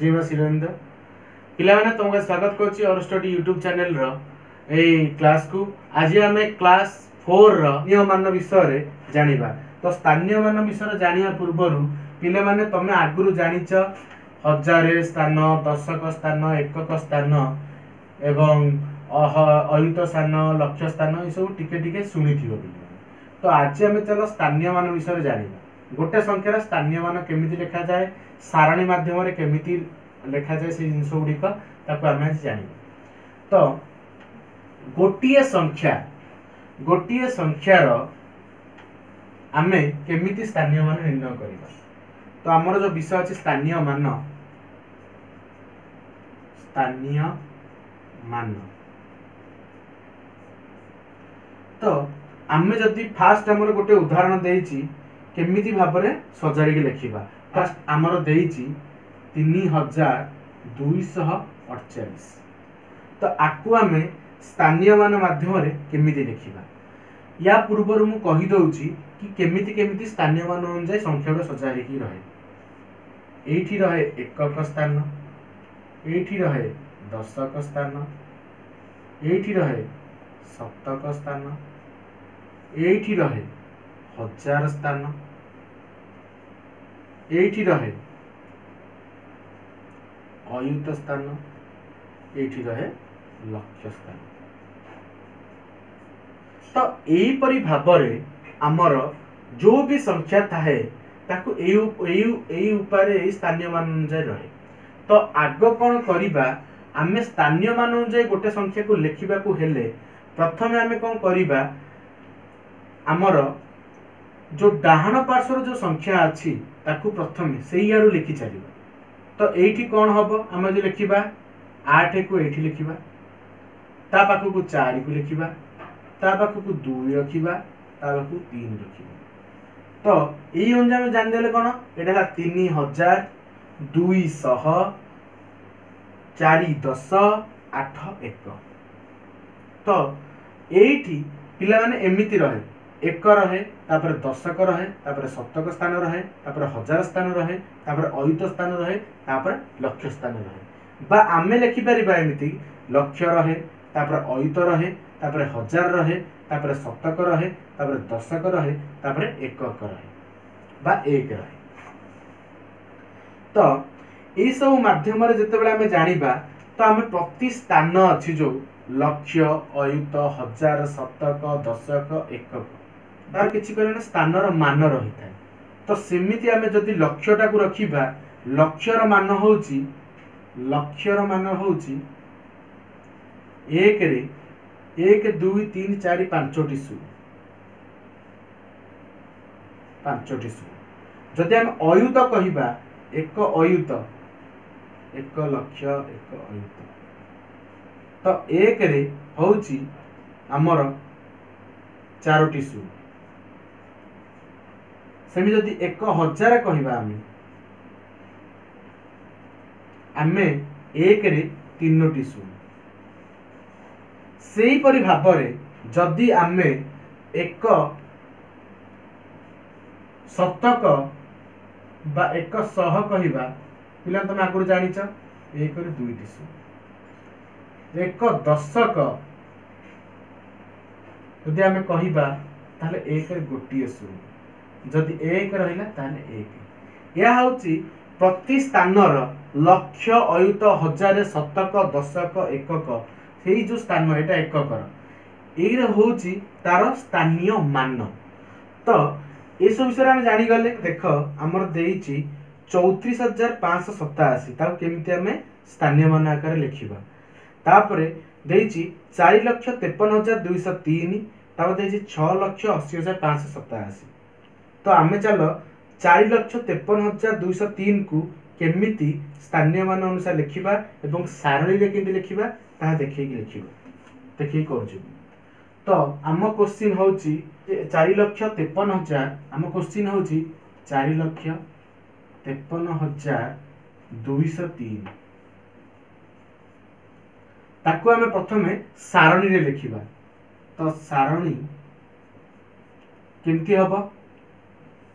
श्रीवास हिरोइंद पिला माने तुमको स्वागत करछि और स्टडी यूट्यूब चैनल रो एई क्लास को आज आम क्लास 4 रो स्थानीय मान विषय रे जानिबा। तो स्थानीय मान विषय जानिया पूर्व पिला माने तमे आगुरु जानिच हजार स्थान, दशक स्थान, एकक स्थान एवं अयुत स्थान, लक्ष्य स्थान ये सब टिके टिके शुणिथिबो। तो आज आम चलो स्थानीय मान विषय जानिबा। गोटे संख्यार स्थानीय मान केमिति लिखा जाए, सारणी माध्यम रे केमिति लिखा जाए से जिनस गुड़िक ताको आम आज जानिबा। तो गोटिए संख्यार आमे केमिति स्थानीय मान निर्णय करिबा। तो हमर जो विषय अछि स्थानीय मान। तो आमे जदि फास्ट हमर गोटे उदाहरण देइछि केमिति भाबरे सजारी के लिखिबा। फास्ट हमर देइछि 3248। तो आकु आमे स्थानीय मान माध्यम रे केमिति लिखिबा। या पूर्व मु कहि दउछि कि केमिति स्थानीय मान अनुसार संख्या को सजारी की रहे। एठी रहे एकक स्थान, एठी रहे दशक स्थान, एठी रहे शतक स्थान, एठी रहे हजार स्थान, एठी रहे अयुत स्थान, एठी रहे लक्ष्य स्थान। तो एही परि भाबरे आमर जो भी संख्या थाए ताकू एई उपारे स्थानीय मान अनुसार रहे। तो आग कौन करिबा, आमे स्थानीय मान अनुसार गोटे संख्या को लिखिबा को हेले प्रथमे आमे कौन करिबा, आमर जो डाहाण पार्श्वर जो संख्या अछि ताकू प्रथमे सेही आरु लिखि चलिबा। तो एठी कौन हबो, आमे जो लिखिबा 8 को एठी लिखिबा, ता पाखु को 4 को लिखिबा, ता पाखु को 2 रखिबा, ता पाखु 3 रखिबा। तो एई अनुसार में जान देले कोन एटा 3200 4 10 8 1। तो एठी पिला माने एमिति रहे, एक रहे, तापर दशक रहे, तापर शतक स्थान रहे, तापर हजार स्थान रहे, तापर अयुत स्थान रहे, तापर लक्ष्य स्थान रहे। बा आमे लिखि परिबा एमिति लक्ष्य रहे, तापर अयुत रहे, तापर हजार रहे, तापर शतक रहे, तापर दशक रहे, तापर एकक रहे बा एक रहे। तो एई सब माध्यम रे जते बेला आमे जानिबा, तो आमे प्रति स्थान अछि जो लक्ष्य, अयुत, हजार, शतक, दशक, एकक तार किछि कारण स्थानर मान रही थाए। तो सेमिति आमे जदि लक्ष्यटा को रखिबा, लक्ष्यर मान होउची 1 रे 1 2 3 4 5टी शून्य। जदि हम अयुत कहिबा, एक अयुत, एक लक्ष्य, एक अयुत। तो 1 रे होउची हमर 4टी शून्य। सेमि जदि 1000 कहिबा, आमे 1 रे 3टी शून्य। सेही परि भाबरे जदि आमे एक शतक बा 100 कहिबा, पिला तमे आगुर जानिच 1 रे 2टी शून्य। एक दशक जदि आमे कहिबा ताले 1 रे गोटिए शून्य। जदि 1 रहिला ताले 1। या होउची प्रति स्थानर लक्ष्य, अयुत, हजार, शतक, दशक, एकक सेही जो स्थान एटा एककर एई रे होउची तार स्थानीय मान। तो ए सब विषय हम जानि गले। देखो हमर देइची 34587 ताको केमिति हमें स्थानीय मान आकार लिखिबा। तापरे देइची 4,53,203, तापर देइची 6,80,587। तो आमे चलो 4,53,203 को केमिति स्थानीय मान अनुसार लिखिबा एवं सारणी रे केमिति लिखिबा ता देखि कि लिखिबा, देखि करजु। तो आम क्वेश्चन होउची 4,53,000, आम क्वेश्चन होउची 4,53,203 ताको आमे प्रथमे सारणी रे लिखिबा। तो सारणी केमती हबो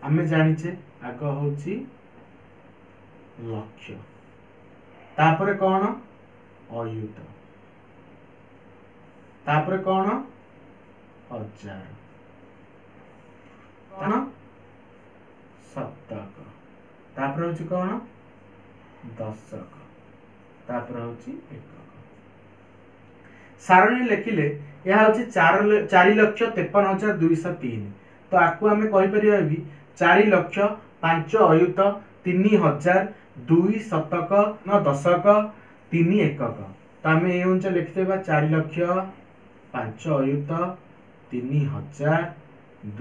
आमे जानिचे, आग होउची लक्ष्य, तापरे कौन अयुत तापरे कौन हजार शतक तापरे होची कौन दशक तापरे होची एकक सारणी लिखिले यह होची 4,53,203 तो आपको हमें कहि परिबा भी 4,00,000 5 अयुत 3,000 2 शतक न दशक 3 एकक तो आम ये अनुसार लिखिदेबा 4,00,000 5 अयुत 3,000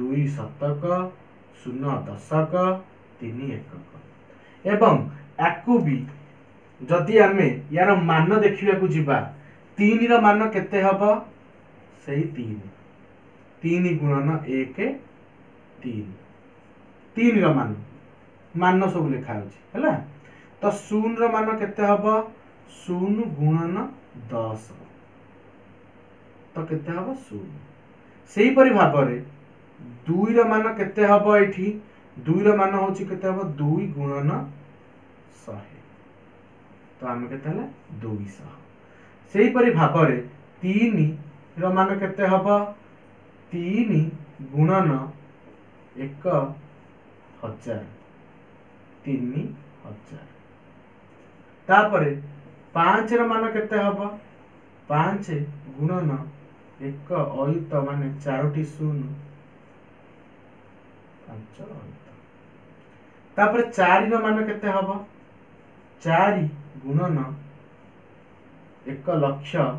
2 शतक 0 दशक 3 एकक एवं याकू भी जदि आमे यार मान देखिबा को जिबा 3 रो मान केते हबो सही 3 गुणन 1 3 रो मान सब लिखा होची हैला तो 0 रो मान केते हबो 0 गुणन 10 तो केते हबो 0 सेही परि भाबरे 2 रो मान केते हबो एठी 2 रो मान होची केते हबो 2 गुणन 100 तो आमे केते हला 200 सेही परि भाबरे 3 रो मान केते हबो 3 गुणन 1000 3,000 तापरे 5 रो मान केते हबो 5 गुणन 1 अयुत माने 4टी 0 5 अयुत तापरे 4 रो मान केते हबो 4 गुणन 1,00,000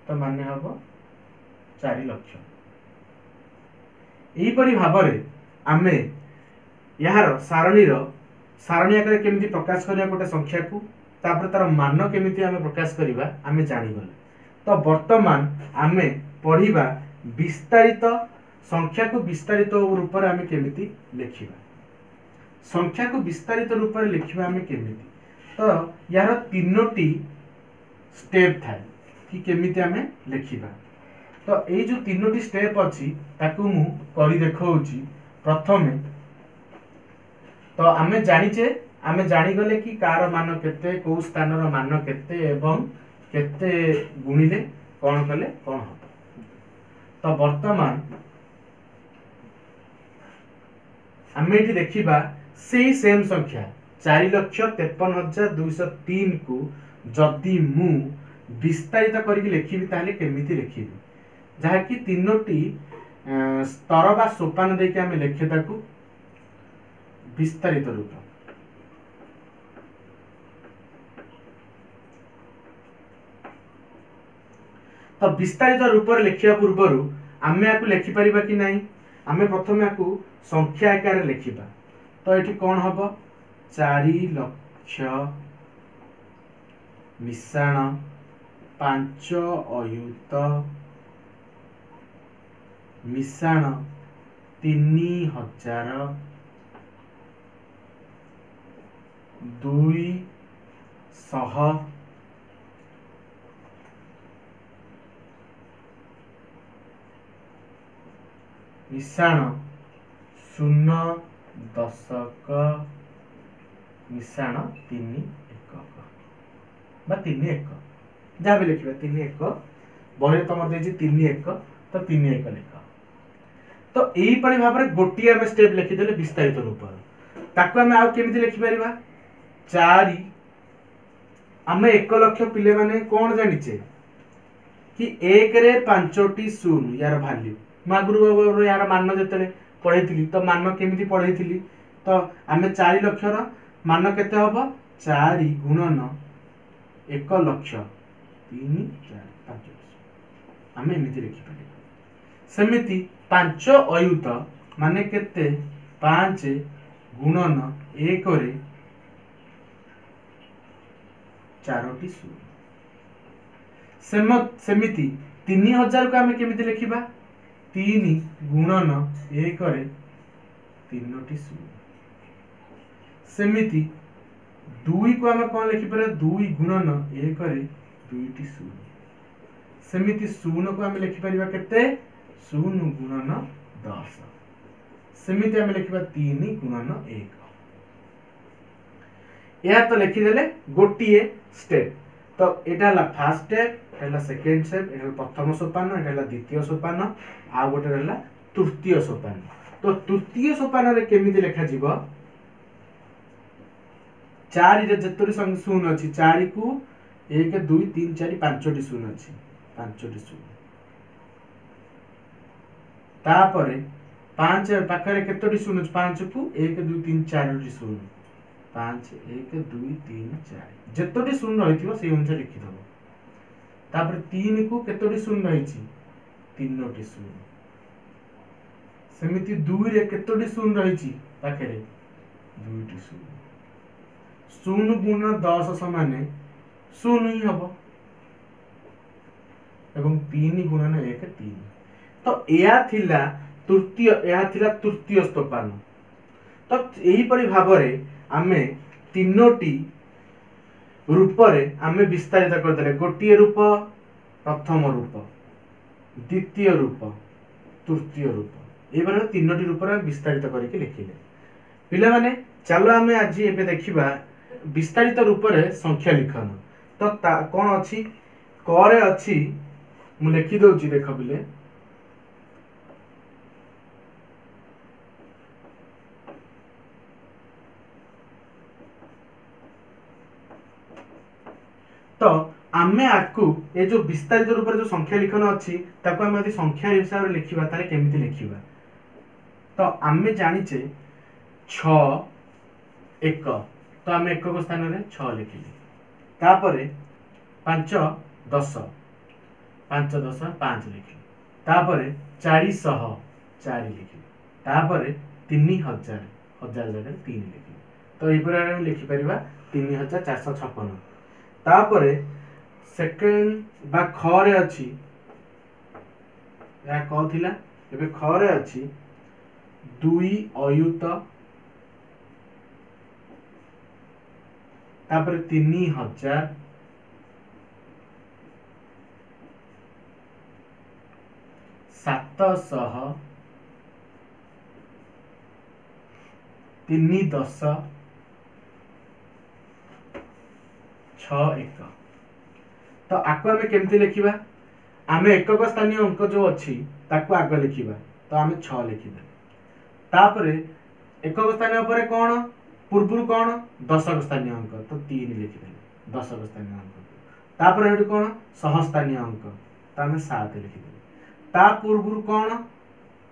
तो माने हबो 4,00,000 एही परि भाबरे आमे यार सारणी आकार केमिति प्रकाश करिया गोटे संख्या को तापर तार मान केमिति आमे प्रकाश करिबा आमे जानि गले तो वर्तमान आमे पढिबा विस्तारित संख्या को विस्तारित रूप रे आमे केमिति लिखिबा संख्या को विस्तारित रूप रे लिखिबा आमे केमिति तो यार तीनोटी स्टेप थाए कि केमिति आमे लिखिबा तो ए जो तीनोटी स्टेप अछि ताकू मु करि देखौची प्रथमे तो आमे जानी गले कि कार मान केते को स्थान रो मान केते एवं केते गुणिले कोन कले कोन हो तो वर्तमान आमे एठी देखिबा सेही सेम संख्या 4,53,203 को जदि मु विस्तारित करके लिखिबी ताले केमिति लिखिबी जहा कि तीनोटी स्तर बा सोपान देके आमे लिखे ताकू विस्तारित रूप तो विस्तारित रूप रे लिखिया पूर्व आमे आकु लिखि परिबा कि नाही आमे प्रथमे आकु संख्या आकार लिखिबा तो एठी कोन हबो 4,00,000 मिश्रण 5 अयुत मिश्रण 3,000 200 मिश्रण 0 दशक मिश्रण 3 एकक बा 3 एकक जहाँ भी लिखिबा 3 एकक बहिरे तमर देछि 3 एकक तो 3 एकक लिख तो एही परि भाबरे गोटिया में स्टेप लिखि देले विस्तारित रूप ताकू हमें आउ केमिति लिखि परिबा 4 आमे 1,00,000 पिले माने कोन जानिचे कि 1 रे 5टी 0 यार वैल्यू मागुरु बाबू यार मान जतले पढैथिली तो मान केमिति पढैथिली तो आमे 4,00,000 रो मान केते हबो 4 गुणन 1,00,000 3 4 5 आमे एमिति लिखि परिबा सेमिति 5 अयुत माने केते 5 गुणन 1 रे 4टी 0 सेमिति 3,000 को आमे केमिति लिखिबा 3 गुणन 1 रे 3टी 0 सेमिति 2 को आमे कोन लिखि पारे 2 गुणन 1 रे 2टी 0 सेमिति 0 को आमे लिखि परिबा केते 0 गुणन 10 सेमिति आमे लिखिबा 3 गुणन 1 यह तो लिखिदेले गोटे स्टेप। तो यहाँ फास्ट स्टेप, यहाँ सेकेंड स्टेप, यहाँ प्रथम सोपान, यहाँ द्वितीय सोपान, आ गोटे रहा तृतीय सोपान। तो तृतीय सोपान रे केमिति लिखा जीवो, 4 रे जतोरी शून्य अछि, 4 को 1 2 3 4 5टी शून्य अछि, 5टी शून्य। तापरे 5 पाखरे केतोटी शून्य अछि, 5 को 1 2 3 4टी शून्य, 5 1 2 3 4 जतोटी शून्य रहिथिबो सेही अनुसार लिखि दबो। तापर 3 को केतोटी शून्य रहिछि, 3टी शून्य। सेमिति 2 रे केतोटी शून्य रहिछि पाखरे, 2टी शून्य। 0 गुण 10 समान 0 ही हबो, एवं 3 गुणन 1 3। तो या थिला तृतीय सोपान। तो एही परि भाबरे आमे तीनोटी रूप रे आमे विस्तारित कर देले। गोटिए रूप प्रथम रूप, द्वितीय रूप, तृतीय रूप, एबार तीनोटी रूप रे विस्तारित करके लिखिले। पिला माने चलो आमे आज एबे देखिबा विस्तारित रूप रे संख्या लिखन। तो कोन अछि, क रे अछि, मु लिखि दउची देख बिले। तो आमे आकु ए जो विस्तारित रूप जो संख्या लिखन अछि ताको आमे यदि संख्या हिसाब रे लिखिबा तारे केमिति लिखिबा। तो आमे जानिचे 6 1, तो आमे 1 को स्थान रे 6 लिखिली। तापरे 5 10, 5 10 5 लिखिली। तापरे 400 4 लिखिली। तापरे 3000 1000 जगह 3 लिखिली। तो एई प्रकार हम लिखि परिबा 3456। तापरे सेकेंड बा खरे अछि, या क थिला एबे खरे अछि 2 अयुत, तापरे 3000, सातशह, 3 10 6 1। तो आको आमे केमती लिखिबा, आमे एकक स्थानीय अंक जो अछि ताको आग लिखिबा। तो आमे 6 लिखिबा। तापरे एकक स्थानीय परे कोन पूर्वरु कोन दशक स्थानीय अंक, तो 3 लिखिबा दशक स्थानीय अंक। तापरे हेतु कोन सह स्थानीय अंक, तो आमे 7 लिखिबा। ता पूर्वरु कोन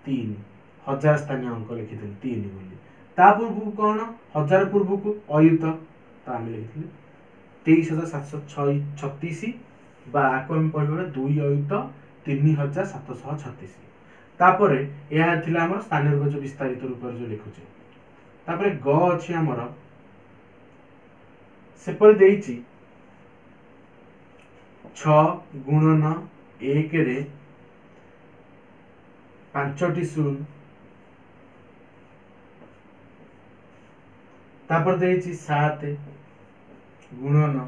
3 हजार स्थानीय अंक लिखिबा 3 बोली। ता पूर्वरु कोन 1000 पूर्व को अयुत, तो आमे लिखिबा 23736 बा आको हम पढिबा 2 अयुत 3736। तापरे यह थिला हमर स्थानीय रूप जो विस्तारित रूप जो लिखुचे। तापरे ग अछि हमर सेपर देइची 6 गुणन 1 रे 5टी शून्य। तापर देइची 7 गुणन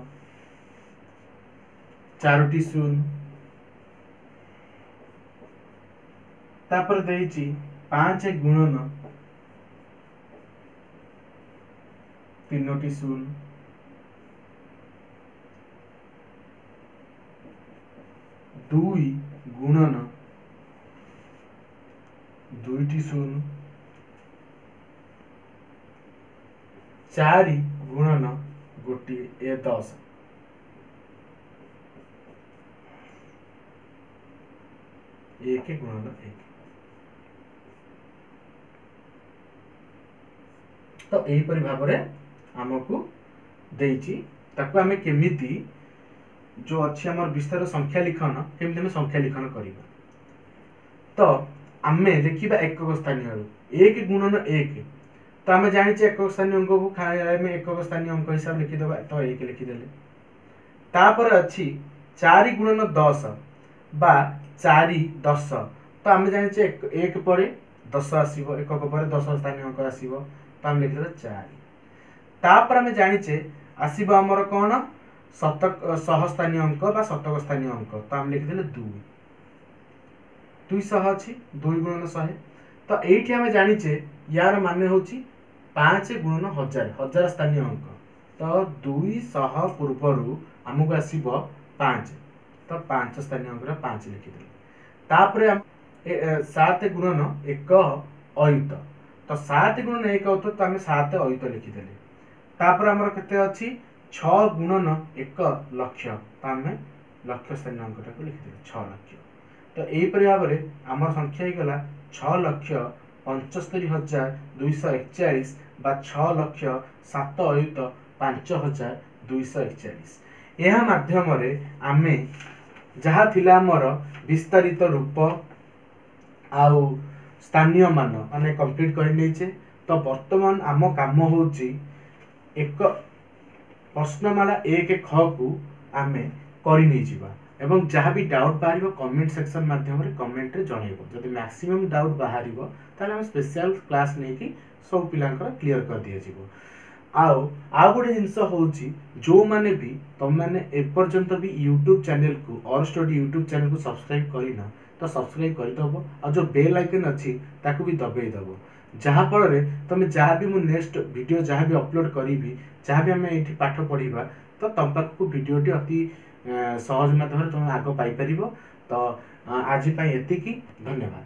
4टी शून्य। तापर देइची 5 गुणन 3टी शून्य। दुई गुणन 2टी शून्य। 4 गुणन गोटे 10। एक गुणन 1। तो एही परि भाबरे हमकु देइची ताकू आमे केमिति जो अछि हमर विस्तार संख्या लिखन केमिति हम संख्या लिखन करिबा। तो आमे लिखिबा एकक स्थानीय 1 गुणन 1। तो आमे जानिचे एकक स्थानीय अंक को खाए में एकक स्थानीय अंक हिसाब लिखि देबा। तो 1 लिखि देले। तापर अछि 4 गुणन 10 बा 4 10। तो आमे जानिचे 1 परे 10 आसीबो, एकक परे 10 स्थानीय अंक आसीबो। तो आमे लिखि देबा 4। तापर आमे जानिचे आसीबो हमर कोन शतक सह स्थानीय अंक बा शतक स्थानीय अंक। तो आमे लिखि देले 2 200 अछि 2 गुणन 100। तो एठी आमे जानिचे यार माने होची 5 गुणन 1000 1000 स्थानीय अंक। तो 200 पूर्व आमको आसब 5 तो 5 स्थानीय अंक 5 लिखिदेले तापर 7 गुणन 1 अयुत तो 7 गुणन 1 अयुत तो आम 7 अयुत लिखिदेले तापर आमर केते अछि 6 गुणन 1 लक्ष्य तो आम लक्ष्य स्थानीय अंकटा को लिखिदेले 6 लक्ष्य तो यहीपरि भाव में आमर संख्या होगला 6,75,241 बा 6,07 अयुत 5,241 यह माध्यम रे आमे जहा थिला आमर विस्तारित रूप आउ स्थानीय मान माने कंप्लीट कर नैचे तो वर्तमान आम काम होची एक प्रश्नमाला 1 ख को आमे करि नै जिबा एवं जहाँ भी डाउट बाहर कमेंट सेक्शन माध्यम रे कमेंट रे जणैबो जदि मैक्सिमम डाउट बाहरिबो ताले हम स्पेशल क्लास नै कि सब पिलांकर क्लियर कर दिया जिवो आउ गोटे जिनस होची जो माने भी तुम माने ए पर्यंत भी YouTube चैनल को और स्टडी YouTube चैनल को सब्सक्राइब करिना तो सब्सक्राइब कर दबो और जो बेल आइकन अच्छी ताकू भी दबाई दबो जहाँ फल तुम जहाँ भी मु नेक्स्ट वीडियो जहाँ भी अपलोड करी जहाँ भी आम ये पाठ पढ़ा तो तुम पाखक वीडियोटी अति सहज माध्यम तुम आग पाई तो आज एतिकी धन्यवाद।